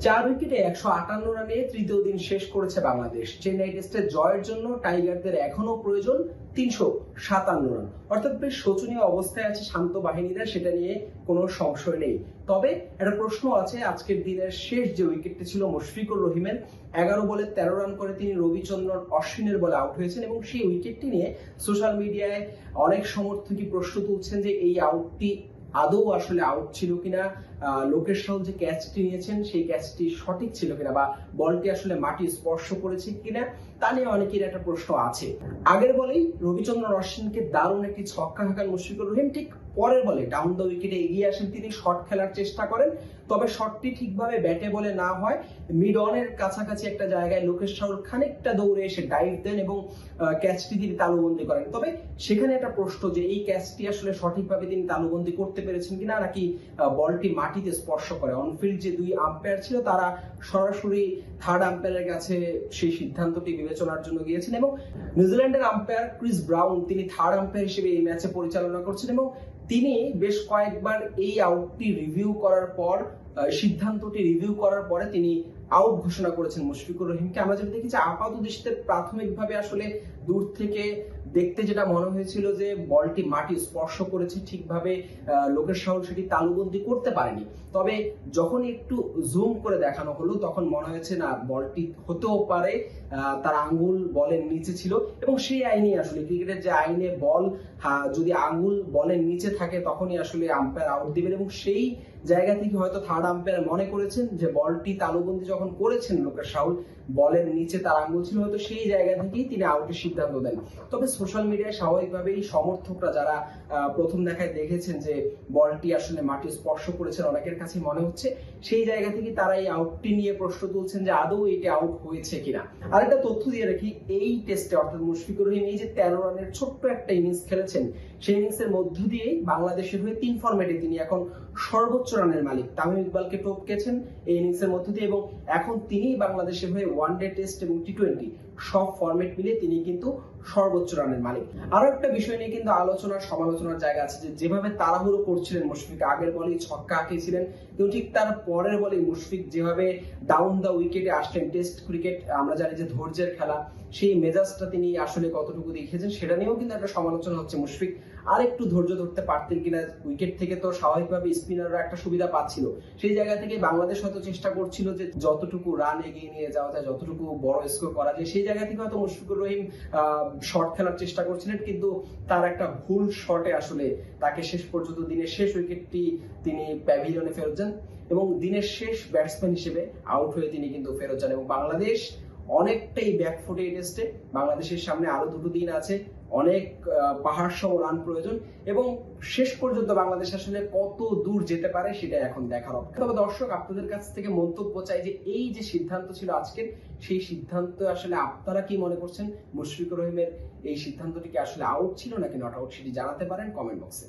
4 উইকেটে 158 রানে তৃতীয় দিন শেষ করেছে বাংলাদেশ। চেন্নাই টেস্টের জয়ের জন্য টাইগারদের এখনো প্রয়োজন 357 রান, অর্থাৎ বেশ শোচনীয় অবস্থায় আছে শান্ত বাহিনীরা, সেটা নিয়ে কোনো সংশয় নেই। তবে একটা প্রশ্ন আছে, আজকের দিনের শেষ যে উইকেটটি ছিল মুশফিকুর রহিমের, 11 বলে 13 রান করে তিনি রবিচন্দ্রন অশ্বিনের বলে আউট হয়েছেন এবং সেই উইকেটটি নিয়ে সোশ্যাল মিডিয়ায় অনেক সমর্থকই প্রশ্ন তুলছেন যে এই আউটটি আদৌ আসলে আউট ছিল কিনা, লোকেশ রাহুল যে ক্যাচটি নিয়েছেন সেই ক্যাচটি সঠিক ছিল কিনা, বা বলটি আসলে মাটি স্পর্শ করেছে কিনা, তা নিয়ে অনেকের একটা প্রশ্ন আছে। আগের বলেই রবিচন্দ্রন অশ্বিনকে দারুণ একটি ছক্কা হাঁকান মুশফিকুর রহিম, ঠিক পরের বলে ডাউন দ্য উইকেটে এগিয়ে আসেন তিনি, শট খেলার চেষ্টা করেন, তবে শটটি ঠিকভাবে ব্যাটে বলে না হয় মিড অনের কাছাকাছি একটা জায়গায় লোকেশ রাহুল খানিকটা দৌড়ে এসে ডাইভ দেন এবং ক্যাচটি তিনি তালুবন্দি করেন। তবে সেখানে একটা প্রশ্ন যে এই ক্যাচটি আসলে সঠিকভাবে তিনি তালুবন্দি করতে পেরেছেন কিনা, নাকি বলটি মাটিতে স্পর্শ করে। অনফিল্ড যে দুই আম্পায়ার ছিল তারা সরাসরি থার্ড আম্পায়ারের কাছে সেই সিদ্ধান্তটি বিবেচনার জন্য গিয়েছেন এবং নিউজিল্যান্ডের আম্পায়ার ক্রিস ব্রাউন তিনি থার্ড আম্পায়ার হিসেবে এই ম্যাচে পরিচালনা করছেন এবং তিনি বেশ কয়েকবার এই আউটটি রিভিউ করার পর, সিদ্ধান্তটি রিভিউ করার পরে তিনি আউট ঘোষণা করেছেন মুশফিকুর রহিমকে। আমরা যেটা দেখি যে আপাত দৃষ্টিতে প্রাথমিকভাবে আসলে দূর থেকে দেখতে যেটা মনে হয়েছিল যে বলটি মাটি স্পর্শ করেছে, ঠিকভাবে লোকেশ রাহুল সেটি তালুবন্দি করতে পারেনি। তবে যখন একটু জুম করে দেখানো হলো তখন মনে হয়েছে না, বলটি হতেও পারে তার আঙ্গুল বলের নিচে ছিল এবং সেই আইনে আসলে ক্রিকেটের যে আইনে বল যদি আঙ্গুল বলের নিচে থাকে তখনই আসলে আম্পায়ার আউট দিবেন এবং সেই জায়গা থেকে হয়তো থার্ড আম্পায়ার মনে করেছেন যে বলটি তালুবন্দি যখন করেছেন লোকেশ রাহুল, বলের নিচে তার আঙ্গুল ছিল, হয়তো সেই জায়গা থেকেই তিনি আউটের সিদ্ধান্ত দেন। তবে সোশ্যাল মিডিয়ায় স্বাভাবিকভাবেই সমর্থকরা যারা প্রথম দেখায় দেখেছেন যে বলটি আসলে মাটি স্পর্শ করেছেন, অনেকের কাছে মনে হচ্ছে সেই জায়গা থেকে তারা এই আউটটি নিয়ে প্রশ্ন তুলছেন যে আদৌ এটি আউট হয়েছে কিনা। আর একটা তথ্য দিয়ে রাখি, এই টেস্টে অর্থাৎ মুশফিকুর রহিম এই যে 13 রানের ছোট্ট একটা ইনিংস খেলেছেন, সেই ইনিংসের মধ্য দিয়েই বাংলাদেশের হয়ে 3 ফরম্যাটে তিনি এখন সর্বোচ্চ রানের মালিক। তামিম ইকবালকে টপকেছেন এই ইনিংসের মধ্য দিয়ে এবং এখন তিনি বাংলাদেশের হয়ে ওয়ানডে টেস্ট এবং টি-20 সব ফরম্যাট মিলে তিনি কিন্তু সর্বোচ্চ রানের মালিক। আরো একটা বিষয় নিয়ে কিন্তু আলোচনার সমালোচনার জায়গা আছে যে যেভাবে তাড়াহুড়ো করছিলেন মুশফিক, আগের বলেই ছক্কা হাঁকিয়েছিলেন কিন্তু ঠিক তার পরের বলে মুশফিক যেভাবে ডাউন দ্য উইকেটে আসলেন, টেস্ট ক্রিকেট আমরা জানি যে ধৈর্যের খেলা, সেই মেজাজটা তিনি আসলে কতটুকু দেখিয়েছেন সেটা নিয়েও কিন্তু একটা সমালোচনা হচ্ছে। মুশফিক আর একটু ধৈর্য ধরতে পারতেন কিনা, উইকেট থেকে তো স্বাভাবিকভাবে স্পিনাররা একটা সুবিধা পাচ্ছিল, সেই জায়গা থেকে বাংলাদেশ হয়তো চেষ্টা করছিল যে যতটুকু রান এগিয়ে নিয়ে যাওয়া যায়, যতটুকু বড় স্কোর করা যায়, সেই জায়গা থেকে হয়তো মুশফিকুর রহিম শট খেলার চেষ্টা করছিলেন, কিন্তু তার একটা ভুল শটে আসলে তাকে শেষ পর্যন্ত দিনের শেষ উইকেটটি তিনি প্যাভিলিয়নে ফেরত যান এবং দিনের শেষ ব্যাটসম্যান হিসেবে আউট হয়ে তিনি কিন্তু ফেরত যান এবং বাংলাদেশ অনেকটাই ব্যাকফুটে এই টেস্টে। বাংলাদেশের সামনে আরো 2 দিন আছে, অনেক পাহাড় সম রান প্রয়োজন এবং শেষ পর্যন্ত বাংলাদেশ আসলে কত দূর যেতে পারে সেটা এখন দেখার অপেক্ষা। তবে দর্শক, আপনাদের কাছ থেকে মন্তব্য চাই যে এই যে সিদ্ধান্ত ছিল আজকের, সেই সিদ্ধান্ত আসলে আপনারা কি মনে করছেন? মুশফিকুর রহিমের এই সিদ্ধান্তটি কি আসলে আউট ছিল নাকি নট আউট, সেটি জানাতে পারেন কমেন্ট বক্সে।